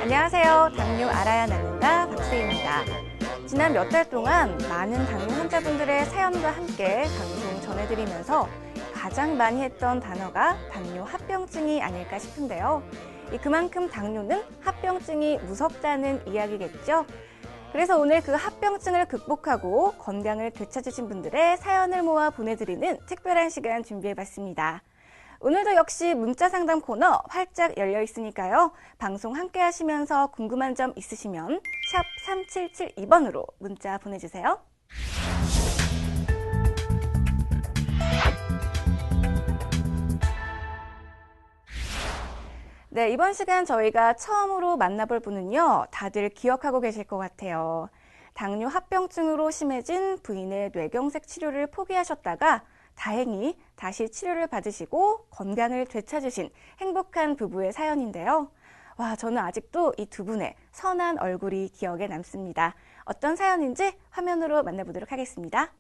안녕하세요. 당뇨 알아야 나는다 박수희입니다. 지난 몇 달 동안 많은 당뇨 환자분들의 사연과 함께 방송 전해드리면서 가장 많이 했던 단어가 당뇨 합병증이 아닐까 싶은데요. 그만큼 당뇨는 합병증이 무섭다는 이야기겠죠. 그래서 오늘 그 합병증을 극복하고 건강을 되찾으신 분들의 사연을 모아 보내드리는 특별한 시간 준비해봤습니다. 오늘도 역시 문자 상담 코너 활짝 열려 있으니까요. 방송 함께 하시면서 궁금한 점 있으시면 샵 3772번으로 문자 보내주세요. 네, 이번 시간 저희가 처음으로 만나볼 분은요. 다들 기억하고 계실 것 같아요. 당뇨 합병증으로 심해진 부인의 뇌경색 치료를 포기하셨다가 다행히 다시 치료를 받으시고 건강을 되찾으신 행복한 부부의 사연인데요. 와, 저는 아직도 이 두 분의 선한 얼굴이 기억에 남습니다. 어떤 사연인지 화면으로 만나보도록 하겠습니다.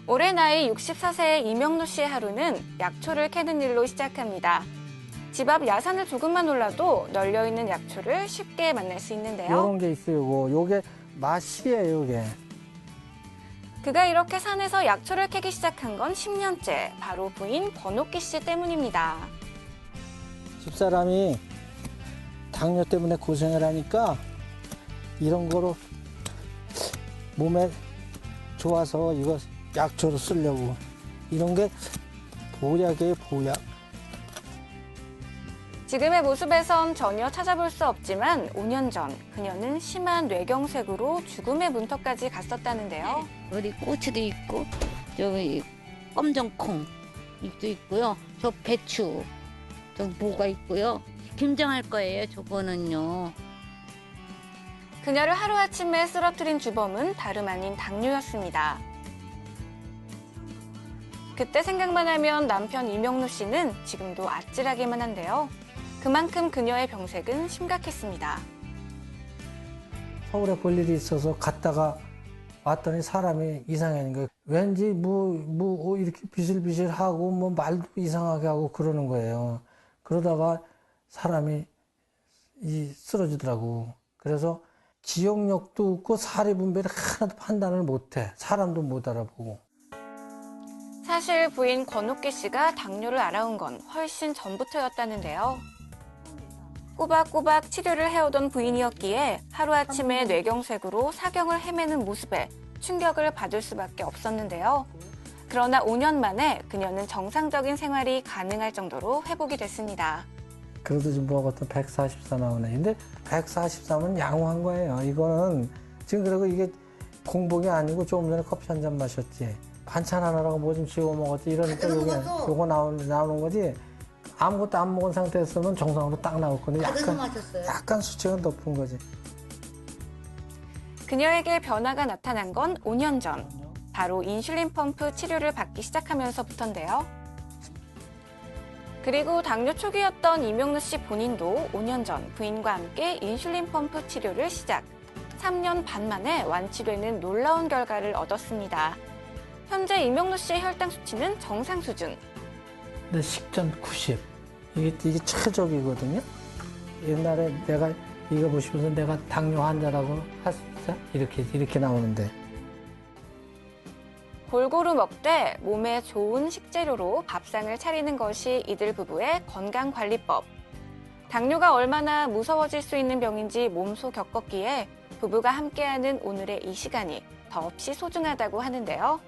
올해 나이 64세의 이명루 씨의 하루는 약초를 캐는 일로 시작합니다. 집 앞 야산을 조금만 올라도 널려있는 약초를 쉽게 만날 수 있는데요. 이런 게 있어요. 요게 맛이에요, 요게. 그가 이렇게 산에서 약초를 캐기 시작한 건 10년째, 바로 부인 권옥기 씨 때문입니다. 집사람이 당뇨 때문에 고생을 하니까 이런 거로 몸에 좋아서 이거 약초로 쓰려고. 이런 게 보약이에요, 보약. 지금의 모습에선 전혀 찾아볼 수 없지만 5년 전 그녀는 심한 뇌경색으로 죽음의 문턱까지 갔었다는데요. 어디 고추도 있고 저기 검정콩 잎도 있고요. 저 배추, 저 무가 있고요. 김장할 거예요. 저거는요. 그녀를 하루아침에 쓰러뜨린 주범은 다름 아닌 당뇨였습니다. 그때 생각만 하면 남편 이명루 씨는 지금도 아찔하기만 한데요. 그만큼 그녀의 병색은 심각했습니다. 서울에 볼 일이 있어서 갔다가 왔더니 사람이 이상한 거예요. 왠지 이렇게 비실비실하고 뭐 말도 이상하게 하고 그러는 거예요. 그러다가 사람이 쓰러지더라고. 그래서 기억력도 없고 사리 분별을 하나도 판단을 못해. 사람도 못 알아보고. 사실 부인 권옥기 씨가 당뇨를 알아온 건 훨씬 전부터였다는데요. 꼬박꼬박 치료를 해오던 부인이었기에 하루아침에 뇌경색으로 사경을 헤매는 모습에 충격을 받을 수밖에 없었는데요. 그러나 5년 만에 그녀는 정상적인 생활이 가능할 정도로 회복이 됐습니다. 그래도 좀 먹었던 144 나오네. 근데 143은 양호한 거예요. 이거는 지금 그리고 이게 공복이 아니고 조금 전에 커피 한 잔 마셨지. 반찬 하나라고 뭐 좀 지워 먹었지. 이러니까 요거 나오는 거지. 아무것도 안 먹은 상태에서는 정상으로 딱 나올 건데 약간 수치가 높은 거지. 그녀에게 변화가 나타난 건 5년 전. 바로 인슐린 펌프 치료를 받기 시작하면서부터인데요. 그리고 당뇨 초기였던 이명루 씨 본인도 5년 전 부인과 함께 인슐린 펌프 치료를 시작. 3년 반 만에 완치되는 놀라운 결과를 얻었습니다. 현재 이명루 씨의 혈당 수치는 정상 수준. 근데 식전 90. 이게 최적이거든요. 옛날에 내가 이거 보시면서 내가 당뇨 환자라고 할 수 있어? 이렇게 나오는데. 골고루 먹되 몸에 좋은 식재료로 밥상을 차리는 것이 이들 부부의 건강관리법. 당뇨가 얼마나 무서워질 수 있는 병인지 몸소 겪었기에 부부가 함께하는 오늘의 이 시간이 더없이 소중하다고 하는데요.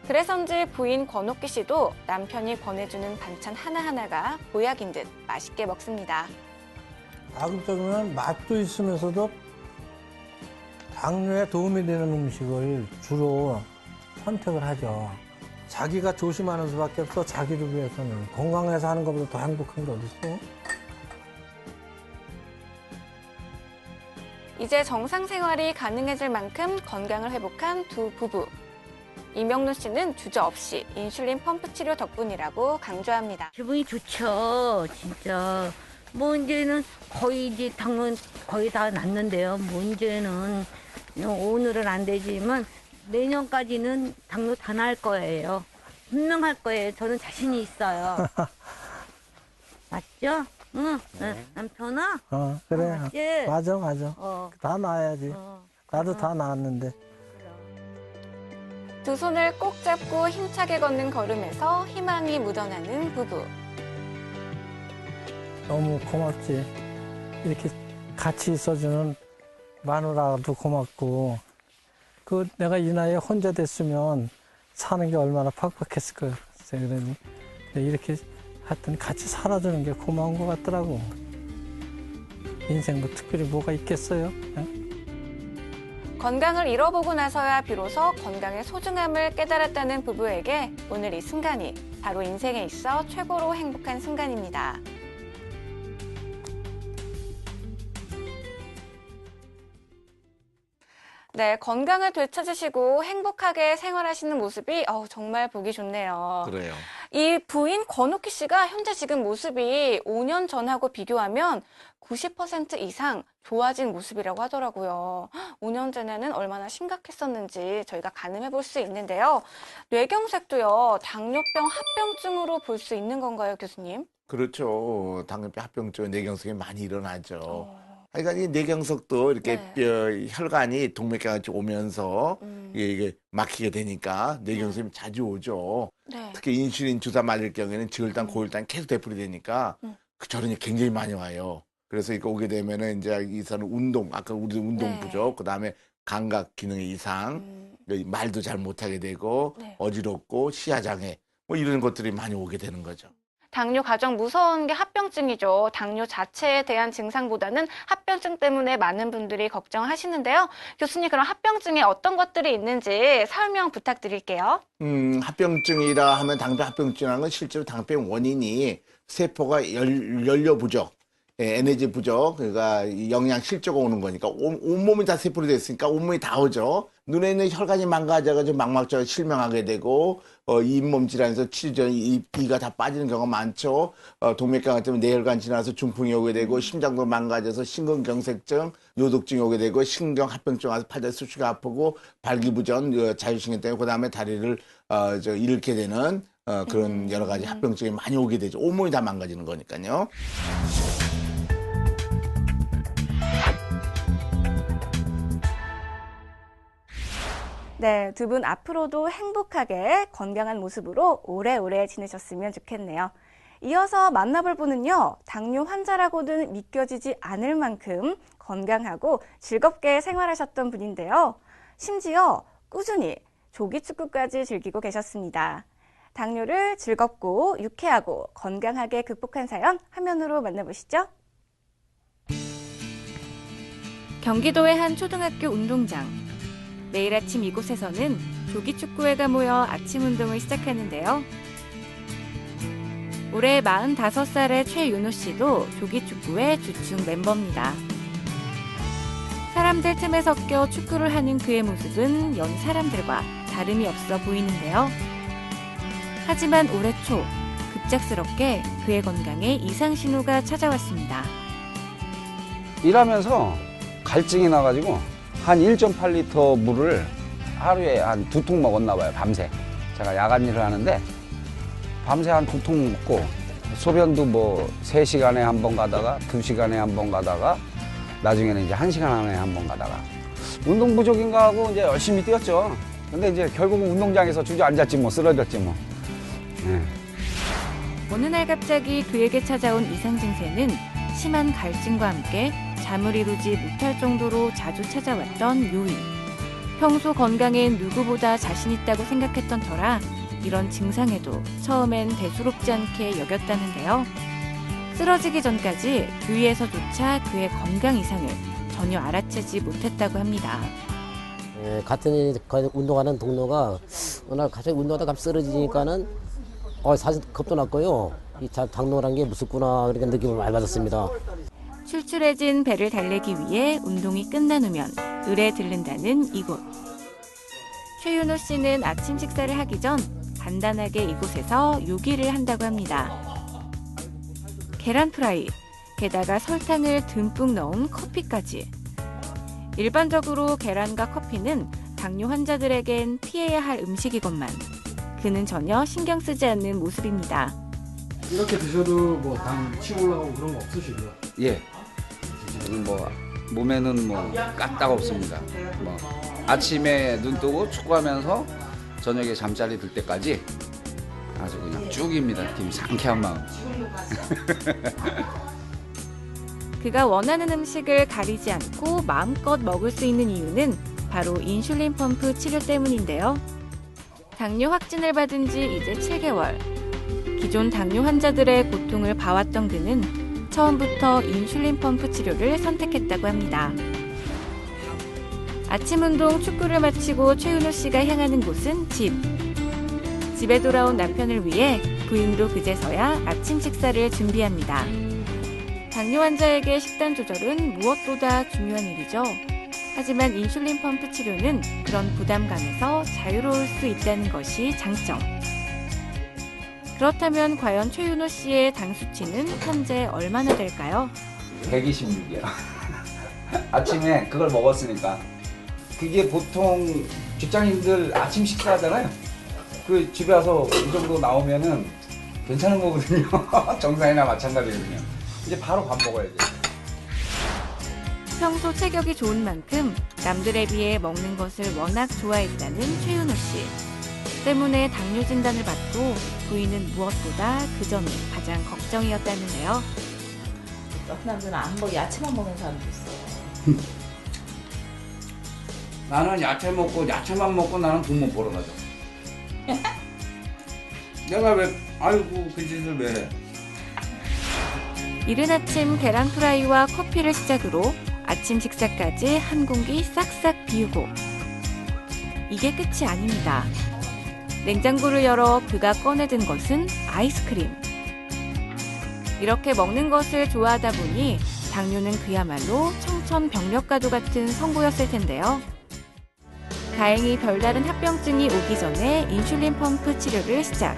그래서인지 부인 권옥기 씨도 남편이 권해주는 반찬 하나하나가 보약인 듯 맛있게 먹습니다. 자극적이면 맛도 있으면서도 당뇨에 도움이 되는 음식을 주로 선택을 하죠. 자기가 조심하는 수밖에 없어. 자기를 위해서는. 건강해서 하는 것보다 더 행복한 게 어딨어? 이제 정상 생활이 가능해질 만큼 건강을 회복한 두 부부. 이명루 씨는 주저없이 인슐린 펌프 치료 덕분이라고 강조합니다. 기분이 좋죠. 진짜. 뭐 이제는 거의 이제 당뇨 거의 다 났는데요. 뭐 이제는 오늘은 안 되지만 내년까지는 당뇨 다 나을 거예요. 분명할 거예요. 저는 자신이 있어요. 맞죠? 응, 남편아. 그래. 맞지? 맞아. 어, 다 나아야지. 어. 나도 다 나았는데. 두 손을 꼭 잡고 힘차게 걷는 걸음에서 희망이 묻어나는 부부. 너무 고맙지. 이렇게 같이 있어주는 마누라도 고맙고, 내가 이 나이에 혼자 됐으면 사는 게 얼마나 팍팍했을 거야. 그러니 이렇게 하여튼 같이 살아주는 게 고마운 것 같더라고. 인생 뭐 특별히 뭐가 있겠어요? 건강을 잃어보고 나서야 비로소 건강의 소중함을 깨달았다는 부부에게 오늘 이 순간이 바로 인생에 있어 최고로 행복한 순간입니다. 네, 건강을 되찾으시고 행복하게 생활하시는 모습이 정말 보기 좋네요. 그래요. 이 부인 권옥희 씨가 현재 지금 모습이 5년 전하고 비교하면 90% 이상 좋아진 모습이라고 하더라고요. 5년 전에는 얼마나 심각했었는지 저희가 가늠해 볼 수 있는데요. 뇌경색도요, 당뇨병 합병증으로 볼 수 있는 건가요, 교수님? 그렇죠. 당뇨병 합병증, 뇌경색이 많이 일어나죠. 그러니까 이 뇌경색도 이렇게 혈관이 동맥경화 쪽 오면서 이게 막히게 되니까 뇌경색이 자주 오죠. 네. 특히 인슐린 주사 맞을 경우에는 지혈당, 고혈당이 계속 되풀이 되니까 그 저런이 굉장히 많이 와요. 그래서 이거 오게 되면은 이제 이 사람 아까 우리 운동 네. 부족, 그다음에 감각 기능의 이상, 말도 잘 못하게 되고 네. 어지럽고 시야 장애 뭐 이런 것들이 많이 오게 되는 거죠. 당뇨 가장 무서운 게 합병증이죠. 당뇨 자체에 대한 증상보다는 합병증 때문에 많은 분들이 걱정하시는데요. 교수님, 그럼 합병증에 어떤 것들이 있는지 설명 부탁드릴게요. 합병증이라 하면 당뇨 합병증이라는 건 실제로 당뇨병 원인이 세포가 연료 부족, 에너지 부족, 그러니까 영양 실조가 오는 거니까 온몸이 다 세포로 되어 있으니까 온몸이 다 오죠. 눈에 있는 혈관이 망가져가지고 망막자가 실명하게 되고 잇몸 질환에서 이가 다 빠지는 경우가 많죠. 동맥경화 때문에 뇌혈관 지나서 중풍이 오게 되고 심장도 망가져서 심근경색증, 요독증이 오게 되고 신경합병증 와서 팔다리 수축이 아프고 발기부전, 자율신경 때문에 그다음에 다리를 잃게 되는 그런 여러 가지 합병증이 많이 오게 되죠. 온몸이 다 망가지는 거니까요. 네, 두 분 앞으로도 행복하게 건강한 모습으로 오래오래 지내셨으면 좋겠네요. 이어서 만나볼 분은요, 당뇨 환자라고는 믿겨지지 않을 만큼 건강하고 즐겁게 생활하셨던 분인데요. 심지어 꾸준히 조기축구까지 즐기고 계셨습니다. 당뇨를 즐겁고 유쾌하고 건강하게 극복한 사연 화면으로 만나보시죠. 경기도의 한 초등학교 운동장. 매일 아침 이곳에서는 조기축구회가 모여 아침 운동을 시작하는데요. 올해 45살의 최윤호 씨도 조기축구회 주축 멤버입니다. 사람들 틈에 섞여 축구를 하는 그의 모습은 연 사람들과 다름이 없어 보이는데요. 하지만 올해 초 급작스럽게 그의 건강에 이상 신호가 찾아왔습니다. 일하면서 갈증이 나가지고 한 1.8리터 물을 하루에 한 2통 먹었나 봐요, 밤새. 제가 야간 일을 하는데 밤새 한 2통 먹고 소변도 뭐 3시간에 한 번 가다가 2시간에 한 번 가다가 나중에는 이제 1시간 안에 한 번 가다가 운동 부족인가 하고 이제 열심히 뛰었죠. 근데 이제 결국은 운동장에서 주저앉았지 뭐, 쓰러졌지 뭐. 네. 어느 날 갑자기 그에게 찾아온 이상 증세는 심한 갈증과 함께 잠을 이루지 못할 정도로 자주 찾아왔던 요인. 평소 건강엔 누구보다 자신 있다고 생각했던 터라 이런 증상에도 처음엔 대수롭지 않게 여겼다는데요. 쓰러지기 전까지 주위에서조차 그의 건강 이상을 전혀 알아채지 못했다고 합니다. 같은 운동하는 동료가 어느 날 갑자기 운동하다가 갑자기 쓰러지니까는 사실 겁도 났고요. 이 당뇨란 게 무섭구나 그렇게 느낌을 많이 받았습니다. 출출해진 배를 달래기 위해 운동이 끝난 후면 을에 들른다는 이곳. 최윤호 씨는 아침 식사를 하기 전 간단하게 이곳에서 요기를 한다고 합니다. 계란 프라이, 게다가 설탕을 듬뿍 넣은 커피까지. 일반적으로 계란과 커피는 당뇨 환자들에겐 피해야 할 음식이건만 그는 전혀 신경 쓰지 않는 모습입니다. 이렇게 드셔도 뭐 당 치고 올라가고 그런 거 없으시고요. 예. 저는 뭐 몸에는 뭐 까딱 없습니다. 뭐 아침에 눈 뜨고 축구하면서 저녁에 잠자리 들 때까지 아주 그냥 쭉입니다. 팀 상쾌한 마음. 그가 원하는 음식을 가리지 않고 마음껏 먹을 수 있는 이유는 바로 인슐린 펌프 치료 때문인데요. 당뇨 확진을 받은 지 이제 7개월. 기존 당뇨 환자들의 고통을 봐왔던 그는 처음부터 인슐린 펌프 치료를 선택했다고 합니다. 아침 운동 축구를 마치고 최윤호 씨가 향하는 곳은 집. 집에 돌아온 남편을 위해 부인도 그제서야 아침 식사를 준비합니다. 당뇨 환자에게 식단 조절은 무엇보다 중요한 일이죠. 하지만 인슐린 펌프 치료는 그런 부담감에서 자유로울 수 있다는 것이 장점. 그렇다면 과연 최윤호 씨의 당 수치는 현재 얼마나 될까요? 126이요. 아침에 그걸 먹었으니까. 그게 보통 직장인들 아침 식사하잖아요. 그 집에 와서 이 정도 나오면은 괜찮은 거거든요. 정상이나 마찬가지거든요. 이제 바로 밥 먹어야죠. 평소 체격이 좋은 만큼 남들에 비해 먹는 것을 워낙 좋아했다는 최윤호 씨. 때문에 당뇨 진단을 받고 부인은 무엇보다 그 점이 가장 걱정이었다는데요. 어떤 남자는 안 먹어 야채만 먹는 사람도 있어. 나는 야채 먹고 야채만 먹고 나는 돈 못 벌어가죠. 내가 왜 아이고 그 짓을 왜 해? 이른 아침 계란 프라이와 커피를 시작으로 아침 식사까지 한 공기 싹싹 비우고. 이게 끝이 아닙니다. 냉장고를 열어 그가 꺼내든 것은 아이스크림. 이렇게 먹는 것을 좋아하다 보니 당뇨는 그야말로 청천벽력과도 같은 선고였을 텐데요. 다행히 별다른 합병증이 오기 전에 인슐린 펌프 치료를 시작.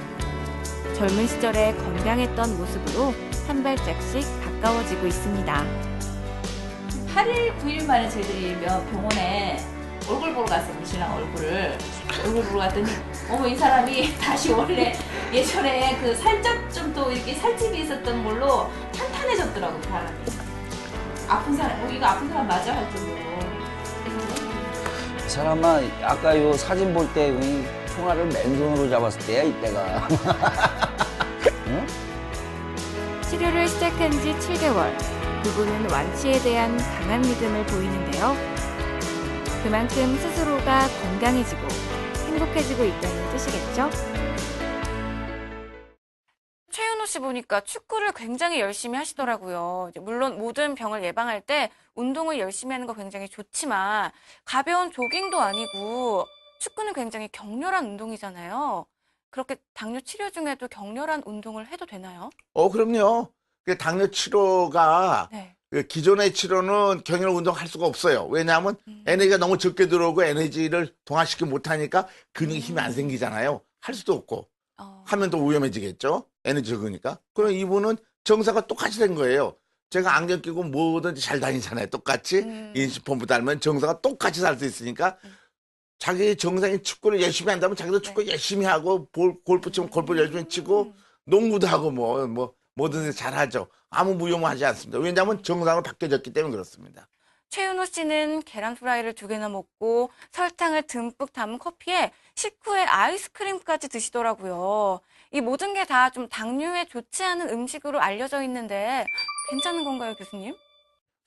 젊은 시절에 건강했던 모습으로 한 발짝씩 가까워지고 있습니다. 8일, 9일 만에 저희들이 병원에 얼굴 보러 갔어요. 우리 신랑 얼굴을. 얼굴 보러 갔더니 어머 이 사람이 다시 원래 예전에 그 살짝 좀 또 이렇게 살집이 있었던 걸로 탄탄해졌더라고 사람이. 아픈 사람, 이거 아픈 사람 맞아 할 정도로. 이 사람아 아까 요 사진 볼 때 총알을 맨손으로 잡았을 때야 이때가. 응? 치료를 시작한 지 7개월. 그분은 완치에 대한 강한 믿음을 보이는데요. 그만큼 스스로가 건강해지고 행복해지고 있다는 뜻이겠죠? 최윤호 씨 보니까 축구를 굉장히 열심히 하시더라고요. 물론 모든 병을 예방할 때 운동을 열심히 하는 거 굉장히 좋지만 가벼운 조깅도 아니고 축구는 굉장히 격렬한 운동이잖아요. 그렇게 당뇨 치료 중에도 격렬한 운동을 해도 되나요? 그럼요. 그 당뇨 치료가 네. 그 기존의 치료는 격렬 운동할 수가 없어요. 왜냐하면 에너지가 너무 적게 들어오고 에너지를 동화시키지 못하니까 근육에 힘이 안 생기잖아요. 할 수도 없고 하면 더 위험해지겠죠. 에너지 적으니까. 그럼 이분은 정사가 똑같이 된 거예요. 제가 안경 끼고 뭐든지 잘 다니잖아요. 똑같이 인슐린펌프 달면 정사가 똑같이 살 수 있으니까 자기 정상인 축구를 열심히 한다면 자기도 축구 열심히 하고 골프 치면 골프 열심히 치고 농구도 하고 뭐든지 잘하죠. 아무 무용하지 않습니다. 왜냐하면 정상으로 바뀌어졌기 때문에 그렇습니다. 최윤호 씨는 계란 프라이를 2개나 먹고 설탕을 듬뿍 담은 커피에 식후에 아이스크림까지 드시더라고요. 이 모든 게 다 좀 당뇨에 좋지 않은 음식으로 알려져 있는데 괜찮은 건가요, 교수님?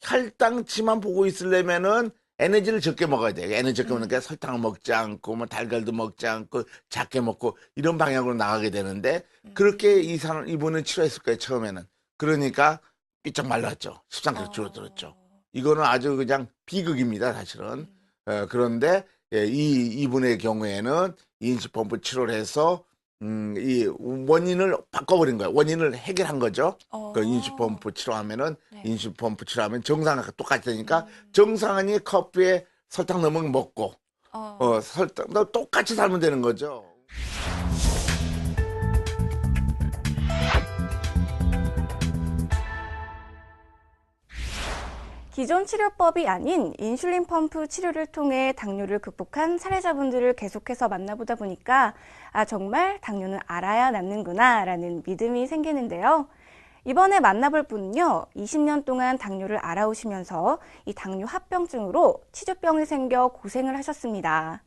혈당치만 보고 있으려면은 에너지를 적게 먹어야 돼요. 에너지 적게 먹으니까 설탕을 먹지 않고 뭐 달걀도 먹지 않고 작게 먹고 이런 방향으로 나가게 되는데 그렇게 이분은 치료했을 거예요, 처음에는. 그러니까 삐쩍 말랐죠. 13kg 줄어들었죠. 이거는 아주 그냥 비극입니다, 사실은. 그런데 이분의 경우에는 인슐린펌프 치료를 해서 이 원인을 바꿔버린 거예요. 원인을 해결한 거죠. 그 인슐린펌프 치료하면은 인슐린펌프 치료하면 정상과 똑같이 되니까 정상이 커피에 설탕 넣으면 먹고 설탕 똑같이 살면 되는 거죠. 기존 치료법이 아닌 인슐린 펌프 치료를 통해 당뇨를 극복한 사례자분들을 계속해서 만나보다 보니까 정말 당뇨는 알아야 낫는구나 라는 믿음이 생기는데요. 이번에 만나볼 분은요, 20년 동안 당뇨를 알아오시면서 이 당뇨 합병증으로 치주병이 생겨 고생을 하셨습니다.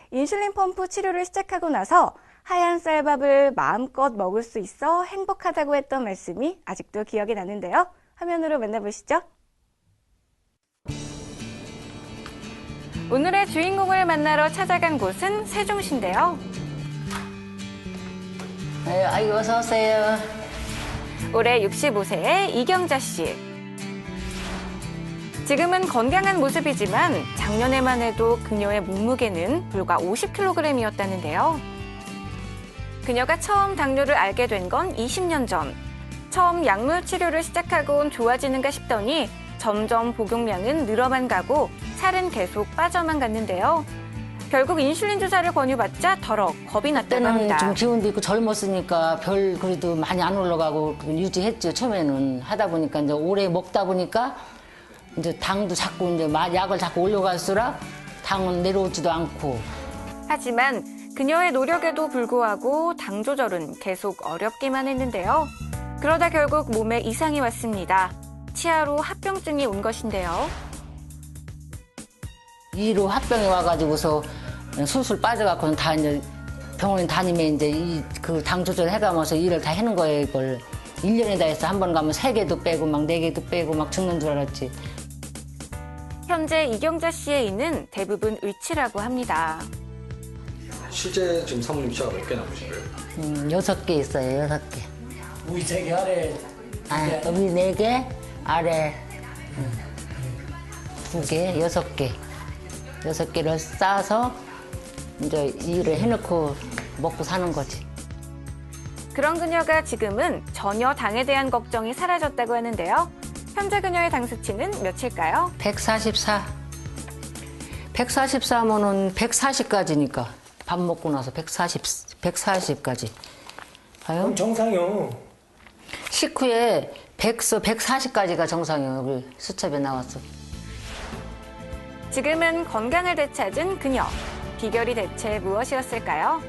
인슐린 펌프 치료를 시작하고 나서 하얀 쌀밥을 마음껏 먹을 수 있어 행복하다고 했던 말씀이 아직도 기억이 나는데요. 화면으로 만나보시죠. 오늘의 주인공을 만나러 찾아간 곳은 세종시인데요. 아이고, 어서 오세요. 올해 65세의 이경자 씨. 지금은 건강한 모습이지만 작년에만 해도 그녀의 몸무게는 불과 50kg이었다는데요. 그녀가 처음 당뇨를 알게 된 건 20년 전. 처음 약물 치료를 시작하곤 좋아지는가 싶더니 점점 복용량은 늘어만 가고 살은 계속 빠져만 갔는데요. 결국 인슐린 주사를 권유받자 더러 겁이 났다고 그때는 합니다. 좀 기운도 있고 젊었으니까 별 그래도 많이 안 올라가고 유지했죠. 처음에는 하다 보니까 이제 오래 먹다 보니까 이제 당도 자꾸 이제 약을 자꾸 올려갈수록 당은 내려오지도 않고. 하지만 그녀의 노력에도 불구하고 당 조절은 계속 어렵기만 했는데요. 그러다 결국 몸에 이상이 왔습니다. 치아로 합병증이 온 것인데요. 2로 합병이 와가지고서 술술 빠져갖고는 다 이제 병원에 다니면 이제 그 당 조절 해가면서 일을 다 해는 거예요, 이걸. 1년에 다 해서 한 번 가면 3개도 빼고 막 4개도 빼고 막 죽는 줄 알았지. 현재 이경자 씨의 이는 대부분 의치라고 합니다. 실제 지금 사모님 치아가 몇 개 남으신 거예요? 6개 있어요, 6개. 우리 3개 아래 위 4개, 아래 2개, 6개. 6개를 싸서 이제 일을 해놓고 먹고 사는 거지. 그런 그녀가 지금은 전혀 당에 대한 걱정이 사라졌다고 하는데요. 현재 그녀의 당 수치는 몇일까요? 144. 144면은 140까지니까. 밥 먹고 나서 140까지. 봐요? 정상이요. 식후에 140까지가 정상이에요. 우리 수첩에 나왔어. 지금은 건강을 되찾은 그녀. 비결이 대체 무엇이었을까요?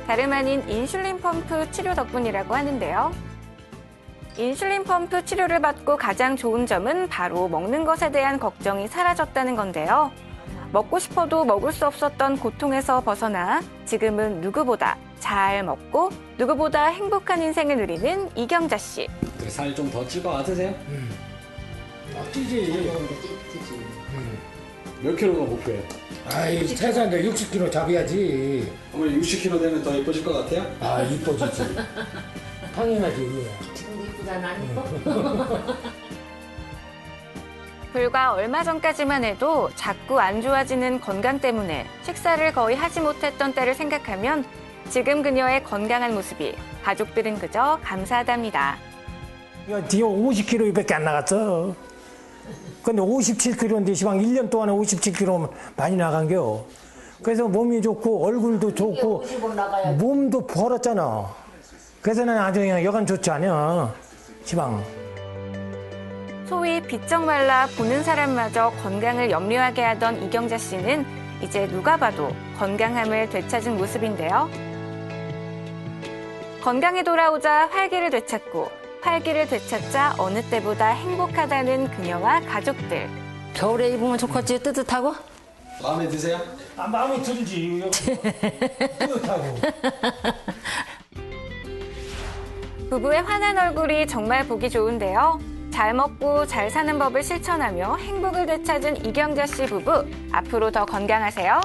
다름 아닌 인슐린 펌프 치료 덕분이라고 하는데요. 인슐린 펌프 치료를 받고 가장 좋은 점은 바로 먹는 것에 대한 걱정이 사라졌다는 건데요. 먹고 싶어도 먹을 수 없었던 고통에서 벗어나 지금은 누구보다 잘 먹고 누구보다 행복한 인생을 누리는 이경자 씨. 살 좀 더 찌고 드세요? 찌지. 몇 킬로가 목표예요? 아이, 최소한 60kg 잡아야지. 어머니 60kg 되면 더 예뻐질 것 같아요? 이뻐지지. 당연하지. 지금도 이쁘잖아, 안 이뻐? 불과 얼마 전까지만 해도 자꾸 안 좋아지는 건강 때문에 식사를 거의 하지 못했던 때를 생각하면 지금 그녀의 건강한 모습이 가족들은 그저 감사하답니다. 뒤에 50kg밖에 안 나갔어. 근데 57kg인데 시방 1년 동안에 57kg 많이 나간겨. 그래서 몸이 좋고 얼굴도 좋고 몸도 벌었잖아. 그래서 난 아주 그냥 여간 좋지 않아. 시방. 소위 비쩍 말라 보는 사람마저 건강을 염려하게 하던 이경자 씨는 이제 누가 봐도 건강함을 되찾은 모습인데요. 건강에 돌아오자 활기를 되찾고 활기를 되찾자 어느 때보다 행복하다는 그녀와 가족들. 겨울에 입으면 좋겠지, 뜨뜻하고? 마음에 드세요? 마음에 들지. 뿌듯하고. 부부의 환한 얼굴이 정말 보기 좋은데요. 잘 먹고 잘 사는 법을 실천하며 행복을 되찾은 이경자 씨 부부. 앞으로 더 건강하세요.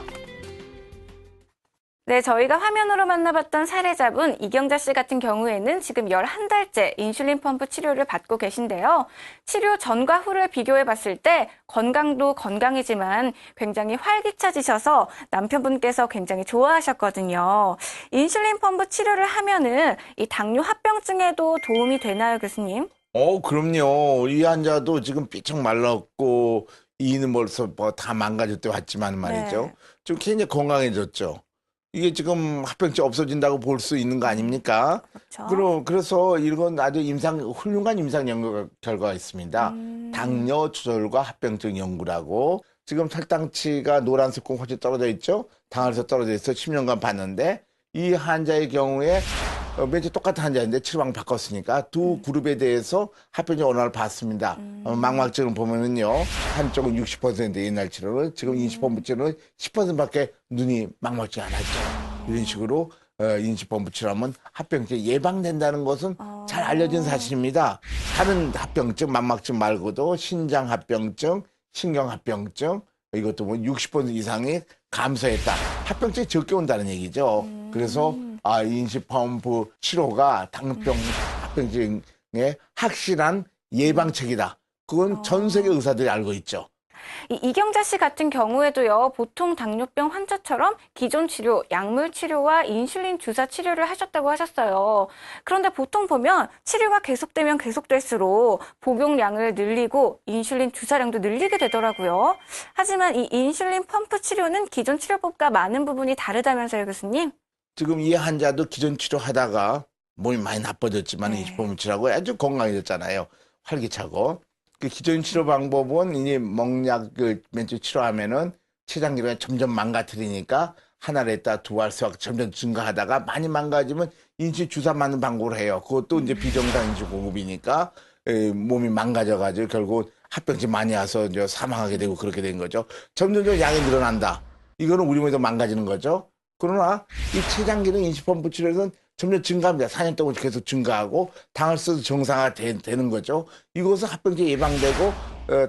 네, 저희가 화면으로 만나봤던 사례자분 이경자 씨 같은 경우에는 지금 11달째 인슐린 펌프 치료를 받고 계신데요. 치료 전과 후를 비교해 봤을 때 건강도 건강이지만 굉장히 활기차지셔서 남편분께서 굉장히 좋아하셨거든요. 인슐린 펌프 치료를 하면은 이 당뇨 합병증에도 도움이 되나요, 교수님? 그럼요. 이 환자도 지금 삐쩍 말랐고 이는 벌써 뭐 다 망가졌대 왔지만 말이죠. 네. 좀 굉장히 건강해졌죠. 이게 지금 합병증 없어진다고 볼 수 있는 거 아닙니까? 그렇죠. 그래서 이건 아주 훌륭한 임상 연구 결과가 있습니다. 당뇨 조절과 합병증 연구라고. 지금 혈당치가 노란색 공 훨씬 떨어져 있죠? 당에서 떨어져 있어 10년간 봤는데 이 환자의 경우에 맨처 똑같은 환자인데 치료방 바꿨으니까 두 그룹에 대해서 합병증 원화를 봤습니다. 망막증을 보면은요, 한쪽은 60% 옛날 치료는, 지금 인식본부 치료는 10%밖에 눈이 망막증이 안 왔죠. 이런 식으로 인식본부 치료하면 합병증이 예방된다는 것은 잘 알려진 사실입니다. 다른 합병증, 망막증 말고도 신장 합병증, 신경 합병증, 이것도 뭐 60% 이상이 감소했다. 합병증이 적게 온다는 얘기죠. 그래서 인식펌프 치료가 당뇨병 합병증의 확실한 예방책이다. 그건 전 세계 의사들이 알고 있죠. 이경자 씨 같은 경우에도요, 보통 당뇨병 환자처럼 기존 치료, 약물 치료와 인슐린 주사 치료를 하셨다고 하셨어요. 그런데 보통 보면 치료가 계속되면 계속될수록 복용량을 늘리고 인슐린 주사량도 늘리게 되더라고요. 하지만 이 인슐린 펌프 치료는 기존 치료법과 많은 부분이 다르다면서요, 교수님? 지금 이 환자도 기존 치료하다가 몸이 많이 나빠졌지만 인식펌프 치료하고 아주 건강해졌잖아요. 활기차고. 그 기존 치료 방법은 이제 먹약을 맨처 치료하면은 췌장기를 점점 망가뜨리니까 하나를 했다 두 알, 세 알 점점 증가하다가 많이 망가지면 인슐린 주사 맞는 방법으로 해요. 그것도 이제 비정상 인슐린 공급이니까 몸이 망가져가지고 결국 합병증 많이 와서 이제 사망하게 되고 그렇게 된 거죠. 점점 양이 늘어난다. 이거는 우리 몸에도 망가지는 거죠. 그러나 이 췌장기능 인식펌프 치료는 점점 증가합니다. 4년 동안 계속 증가하고 당을 써도 정상화 되는 거죠. 이것은 합병증이 예방되고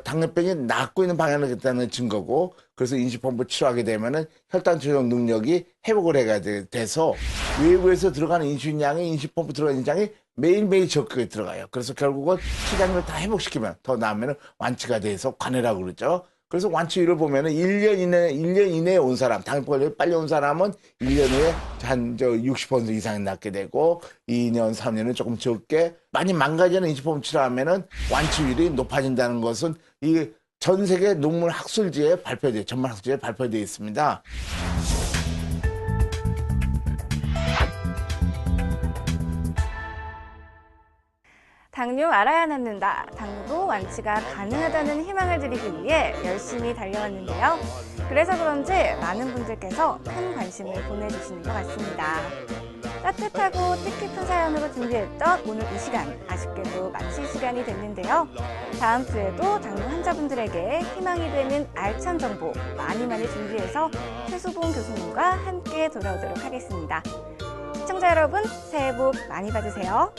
당뇨병이 낫고 있는 방향을 겠다는 증거고, 그래서 인식펌프 치료하게 되면은 혈당 조절 능력이 회복을 해야 돼서 외부에서 들어가는 인슐린량이 인식펌프 들어가는 인장이 매일매일 적게 들어가요. 그래서 결국은 췌장기를 다 회복시키면 더 나으면 완치가 돼서 관해라고 그러죠. 그래서 완치율을 보면은 1년 이내에 온 사람, 당뇨병이 빨리 온 사람은 1년 후에 한 60% 이상이 낫게 되고, 2년, 3년은 조금 적게, 많이 망가지는 인식펌프 치료하면은 완치율이 높아진다는 것은 이 전 세계 논문 학술지에 전문 학술지에 발표되어 있습니다. 당뇨 알아야 낫는다. 당뇨도 완치가 가능하다는 희망을 드리기 위해 열심히 달려왔는데요. 그래서 그런지 많은 분들께서 큰 관심을 보내주시는 것 같습니다. 따뜻하고 뜻깊은 사연으로 준비했던 오늘 이 시간, 아쉽게도 마칠 시간이 됐는데요. 다음 주에도 당뇨 환자분들에게 희망이 되는 알찬 정보 많이 준비해서 최수봉 교수님과 함께 돌아오도록 하겠습니다. 시청자 여러분, 새해 복 많이 받으세요.